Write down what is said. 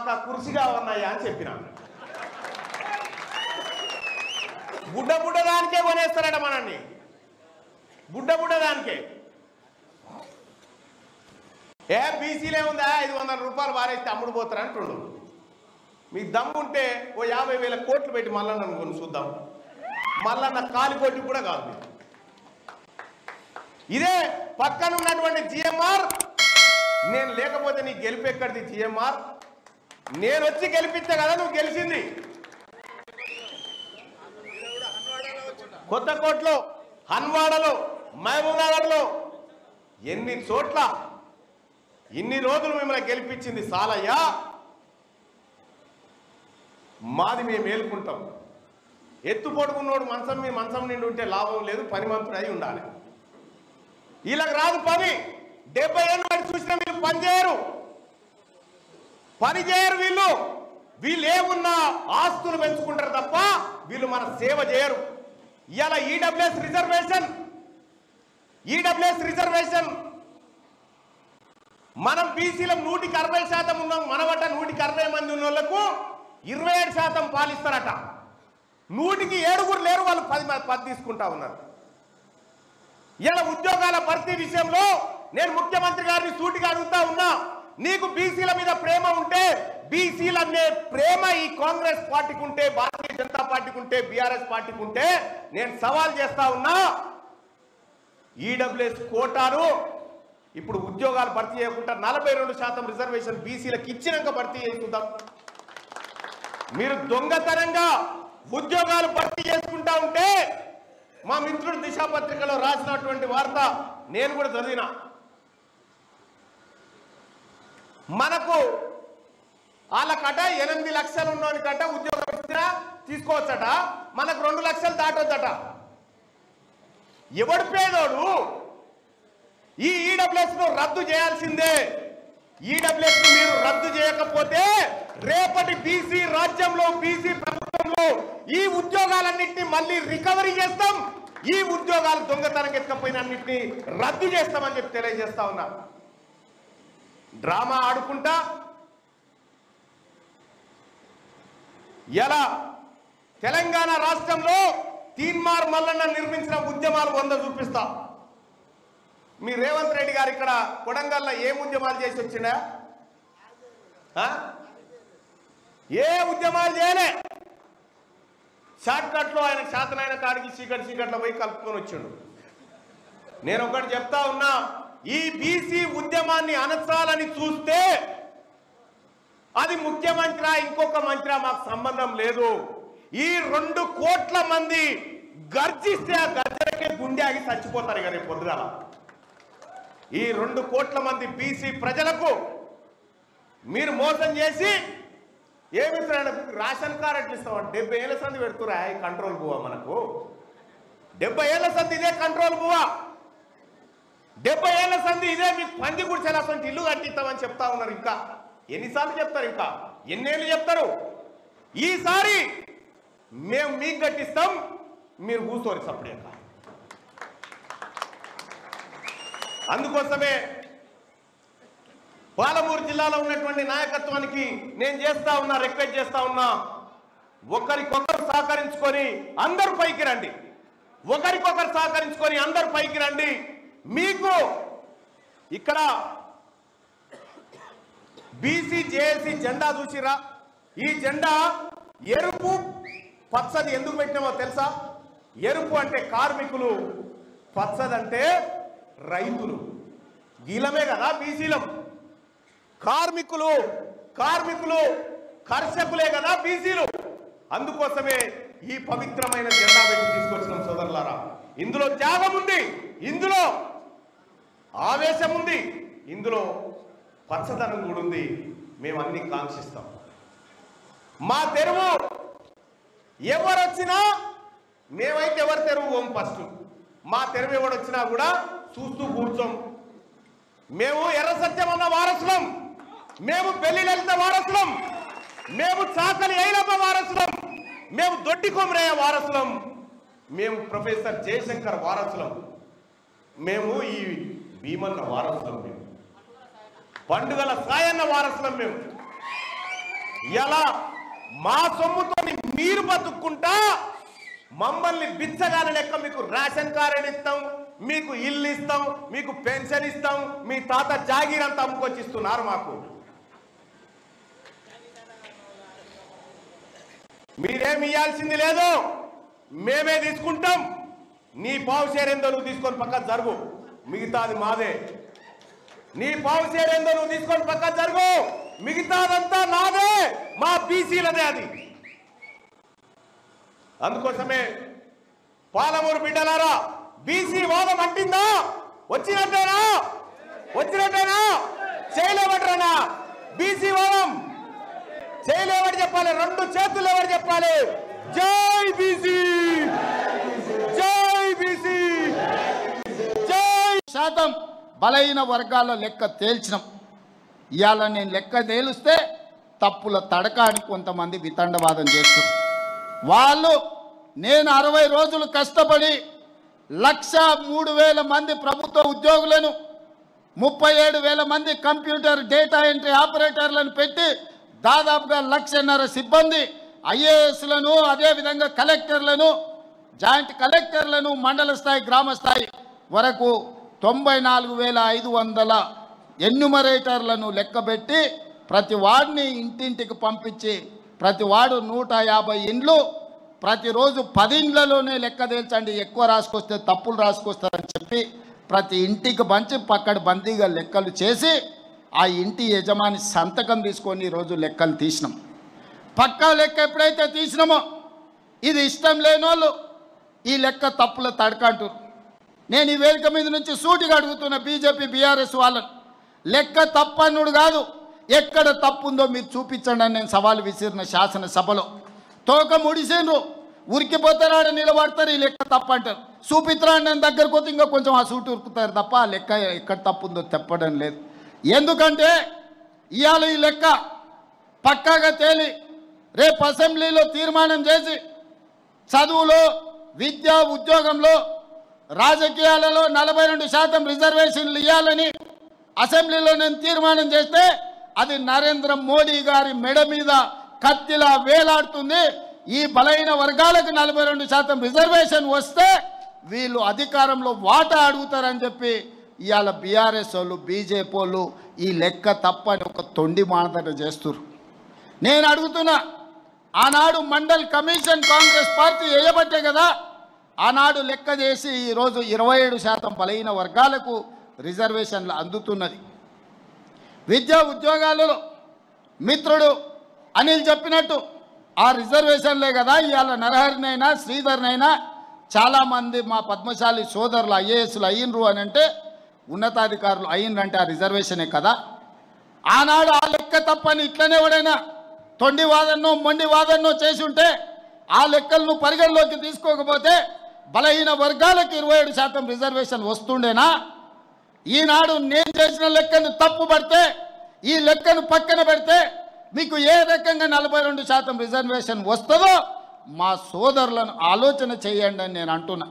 మాకు ఆ కుర్చీగా ఉన్నాయా అని చెప్పిన. బుడ్డ దానికే కొనేస్తారట మనల్ని, బుడ్డ దానికే. బీసీలే ఉందా 500 రూపాయలు వారేస్తే అమ్ముడు పోతారు అంటుండు. మీకు దమ్ముంటే ఓ 50,000 కోట్లు పెట్టి మల్లన్న కొని చూద్దాం. మల్లన్న కాలికోటి కూడా కాదు. ఇదే పక్కన ఉన్నటువంటి జిఎంఆర్, నేను లేకపోతే నీకు గెలిపెక్కడిది జిఎంఆర్, నేను వచ్చి గెలిపించా కదా నువ్వు గెలిచింది. కొత్తకోటలో, హన్వాడలో, మహబూబ్నగర్లో ఎన్ని చోట్ల ఇన్ని రోజులు మిమ్మల్ని గెలిపించింది సాలయ్యా. మాది మేము మేలుకుంటాం. ఎత్తు పొడుగున్నోడు మంచం నిండి ఉంటే లాభం లేదు, పని మంత్రుడు అయి ఉండాలి. వీళ్ళకి రాదు పని. 70 ఏళ్ళు వాడు చూసినా వీళ్ళు పని చేయరు. వీళ్ళు ఏమున్నా ఆస్తులు పెంచుకుంటారు తప్ప వీళ్ళు మన సేవ చేయరు. ఇవాళ ఈడబ్ల్యూఎస్ రిజర్వేషన్ మనం బీసీలో 160% ఉన్నాం. మనబట్ట 160 మంది ఉన్న వాళ్ళకు 27% పాలిస్తారట. 100కి 7 లేరు, వాళ్ళు 10 తీసుకుంటా ఉన్నారు. ఇలా ఉద్యోగాల భర్తీ విషయంలో నేను ముఖ్యమంత్రి గారిని సూటిగా అడుగుతా ఉన్నా. నీకు బీసీల మీద ప్రేమ ఉంటే, బీసీల అనే ప్రేమ ఈ కాంగ్రెస్ పార్టీకి ఉంటే, భారతీయ జనతా పార్టీకి ఉంటే, బీఆర్ఎస్ పార్టీకి ఉంటే నేను సవాల్ చేస్తా ఉన్నా. ఈడబ్ల్యూఎస్ కోటాను ఇప్పుడు ఉద్యోగాలు భర్తీ చేయకుండా 42% రిజర్వేషన్ బీసీలకు ఇచ్చినాక భర్తీ చేసుకుందాం. మీరు దొంగతనంగా ఉద్యోగాలు భర్తీ చేసుకుంటా ఉంటే, మా మిత్రుడు దిశాపత్రికలో రాసినటువంటి వార్త నేను కూడా చదివిన. మనకు వాళ్ళకట 8 లక్షలు ఉన్నోనికట ఉద్యోగం ఇచ్చినా తీసుకోవచ్చట, మనకు 2 లక్షలు దాటొద్దట. ఎవడు పేదోడు? ఈ ఈడబ్ల్యూఎస్ ను రద్దు చేయాల్సిందే. ఈడబ్ల్యూఎస్ ను మీరు రద్దు చేయకపోతే రేపటి బీసీ రాజ్యంలో, బీసీ ప్రభుత్వంలో ఈ ఉద్యోగాలన్నింటినీ మళ్ళీ రికవరీ చేస్తాం. ఈ ఉద్యోగాలు దొంగతనం ఎత్తుకపోయిన అన్నింటినీ రద్దు చేస్తామని చెప్పి తెలియజేస్తా ఉన్నా. డ్రామా ఆడుకుంటా ఎలా తెలంగాణ రాష్ట్రంలో తీన్మార్ మల్లన్న నిర్మించిన ఉద్యమాలు 100 చూపిస్తా. మీ రేవంత్ రెడ్డి గారు ఇక్కడ కొడంగల్లో ఏం ఉద్యమాలు చేసి వచ్చిండా? ఏ ఉద్యమాలు చేయలే. షార్ట్ కట్లో ఆయన శాతనైన కాడికి చీకట్లో పోయి కలుపుకొని వచ్చిండు. నేను ఒకటి చెప్తా ఉన్నా, ఈ బీసీ ఉద్యమాన్ని అణచాలని చూస్తే అది ముఖ్యమంత్రి ఇంకొక మంత్రి మాకు సంబంధం లేదు. ఈ 2 కోట్ల మంది గర్జిస్తే ఆ గర్జనకే గుండె ఆగి చచ్చిపోతారు ఇక రేపు పొద్దుగాల. ఈ 2 కోట్ల మంది బీసీ ప్రజలకు మీరు మోసం చేసి ఏమి రేషన్ కార్డు ఎట్లా ఇస్తాం? 70 ఏళ్ల సంది పెడుతురా ఈ కంట్రోల్ బువ్వ. మనకు 70 ఏళ్ల సంది ఇదే కంట్రోల్ బువ్వ. 70 ఏళ్ల సంది ఇదే మీకు పంది గుడిచేలాసంటి ఇల్లు కట్టిస్తామని చెప్తా ఉన్నారు. ఇంకా ఎన్నిసార్లు చెప్తారు? ఇంకా ఎన్నేళ్ళు చెప్తారు? ఈసారి మేము మీకు కట్టిస్తాం, మీరు కూర్చోరు సపరేట్గా. అందుకోసమే పాలమూరు జిల్లాలో ఉన్నటువంటి నాయకత్వానికి నేను రిక్వెస్ట్ చేస్తా ఉన్నా, ఒకరికొకరు సహకరించుకొని అందరూ పైకి రండి. ఒకరికొకరు సహకరించుకొని అందరూ పైకి రండి. మీకు ఇక్కడ బీసీ జేఏసీ జెండా చూసిరా? ఈ జెండా ఎరుపు పచ్చది ఎందుకు పెట్టినామో తెలుసా? ఎరుపు అంటే కార్మికులు, పచ్చదంటే రైతులు. గీలమే కదా బీసీలం. కార్మికులు కర్షకులే కదా బీసీలు. అందుకోసమే ఈ పవిత్రమైన జెండా పెట్టి తీసుకొచ్చినాం సోదరులారా. ఇందులో త్యాగం ఉంది, ఇందులో ఆవేశం ఉంది, ఇందులో పచ్చదనం కూడా ఉంది. మేము అన్ని కాంక్షిస్తాం. మా తెరువు ఎవరొచ్చినా మేమైతే ఎవరి తెరువు ఓం ఫస్ట్. మా తెరువు ఎవడొచ్చినా కూడా చూస్తూ కూర్చోం. మేము ఎర్ర సత్యమన్న వారసులం, మేము పెళ్లి లలిత వారసులం, మేము చాకలి ఐలమ్మ వారసులం, మేము దొడ్డి కొమరయ్య వారసులం, మేము ప్రొఫెసర్ జయశంకర్ వారసులం, మేము ఈ భీమన్న వారసులం, మేము పండుగల సాయన్న వారసులం, మేము ఎలా మా సొమ్ముతో మీరు బతుక్కుంటా మమ్మల్ని బిచ్చగాల లెక్క మీకు రేషన్ కార్డు ఇస్తాం, మీకు ఇల్లు ఇస్తాం, మీకు పెన్షన్ ఇస్తాం, మీ తాత జాగీర్ అంతా అమ్ముకొచ్చిస్తున్నారు మాకు. మీరేమి ఇవ్వాల్సింది లేదు, మేమే తీసుకుంటాం. నీ పావు షేర్ ఏందో నువ్వు తీసుకొని పక్కన జరుగు, మిగతాది మాదే. నీ పావు షేర్ ఏందో నువ్వు తీసుకొని పక్కన జరుగు, మిగతాదంతా నాదే, మా బీసీలదే అది. అందుకోసమే పాలమూరు బిడ్డలారా, బీసీ వాదం అంటిందా? వచ్చినట్టేనా? వచ్చినట్టేనా? చేయలేమంటారా? బీసీ వాదం చేయలేవని చెప్పాలి, రెండు చేతులు ఎవరు చెప్పాలి? జై బీసీ, జై బీసీ, జై. శాతం బలహీన వర్గాల లెక్క తేల్చినాం. ఇవాళ నేను లెక్క తేలిస్తే తప్పుల తడక అని కొంతమంది వితండవాదం చేస్తారు. వాళ్ళు నేను 60 రోజులు కష్టపడి 1,03,000 మంది ప్రభుత్వ ఉద్యోగులను, 37,000 మంది కంప్యూటర్ డేటా ఎంట్రీ ఆపరేటర్లను పెట్టి దాదాపుగా 1,50,000 సిబ్బంది ఐఏఎస్లను, అదేవిధంగా కలెక్టర్లను, జాయింట్ కలెక్టర్లను, మండల స్థాయి గ్రామ స్థాయి వరకు 94,500 ఎన్యుమరేటర్లను లెక్కబెట్టి ప్రతి వాడిని ఇంటింటికి పంపించి ప్రతి వాడు 150 ఇండ్లు ప్రతిరోజు 10 ఇండ్లలోనే లెక్క తేల్చండి, ఎక్కువ రాసుకొస్తే తప్పులు రాసుకొస్తారని చెప్పి ప్రతి ఇంటికి పంచి పక్కన బందీగా లెక్కలు చేసి ఆ ఇంటి యజమాని సంతకం తీసుకొని ఈరోజు లెక్కలు తీసినాం. పక్కా లెక్క ఎప్పుడైతే తీసినామో ఇది ఇష్టం లేని వాళ్ళు ఈ లెక్క తప్పుల తడకంటారు. నేను ఈ వేదిక మీద నుంచి సూటిగా అడుగుతున్న బీజేపీ బీఆర్ఎస్ వాళ్ళని, లెక్క తప్పన్నుడు కాదు, ఎక్కడ తప్పు ఉందో మీరు చూపించండి అని నేను సవాలు విసిరిన శాసనసభలో. తోక ముడిసిండ్రు, ఉరికిపోతారాడ నిలబడతారు, ఈ లెక్క తప్పంటారు. చూపిత్రాన్ని నేను దగ్గరకు పోతే ఇంకా కొంచెం ఆ సూటు ఉరుకుతారు తప్ప ఆ లెక్క ఎక్కడ తప్పు ఉందో చెప్పడం లేదు. ఎందుకంటే ఇవాళ ఈ లెక్క పక్కాగా తేలి రేపు అసెంబ్లీలో తీర్మానం చేసి చదువులో, విద్య, ఉద్యోగంలో, రాజకీయాలలో 42% రిజర్వేషన్లు ఇవ్వాలని అసెంబ్లీలో నేను తీర్మానం చేస్తే అది నరేంద్ర మోడీ గారి మెడ మీద కత్తిలా వేలాడుతుంది. ఈ బలహీన వర్గాలకు 42% రిజర్వేషన్ వస్తే వీళ్ళు అధికారంలో వాటా అడుగుతారని చెప్పి ఇవాళ బీఆర్ఎస్ వాళ్ళు, బీజేపీ వాళ్ళు ఈ లెక్క తప్పని ఒక తొండి మానదట చేస్తున్నారు. నేను అడుగుతున్నా, ఆనాడు మండల్ కమిషన్ కాంగ్రెస్ పార్టీ వేయబట్టే కదా ఆనాడు లెక్క చేసి ఈరోజు 27% బలహీన వర్గాలకు రిజర్వేషన్లు అందుతున్నది. విద్యా ఉద్యోగాలలో మిత్రుడు అనిల్ చెప్పినట్టు ఆ రిజర్వేషన్లే కదా ఇవాళ నరహరినైనా శ్రీధర్నైనా చాలామంది మా పద్మశాలి సోదరులు ఐఏఎస్లు అయ్యిండ్రు అని అంటే, ఉన్నతాధికారులు అయ్యిండ్రంటే ఆ రిజర్వేషనే కదా. ఆనాడు ఆ లెక్క తప్పని ఇట్లనే ఎవడైనా తొండి వాదనో మొండి వాదనో చేసి ఉంటే ఆ లెక్కలను పరిగణలోకి తీసుకోకపోతే బలహీన వర్గాలకు 27% రిజర్వేషన్ వస్తుండేనా? ఈనాడు నేను చేసిన లెక్కను తప్పు పడితే, ఈ లెక్కను పక్కన పెడితే మీకు ఏ రకంగా 42% రిజర్వేషన్ వస్తుందో మా సోదరులను ఆలోచన చేయండి అని నేను అంటున్నా.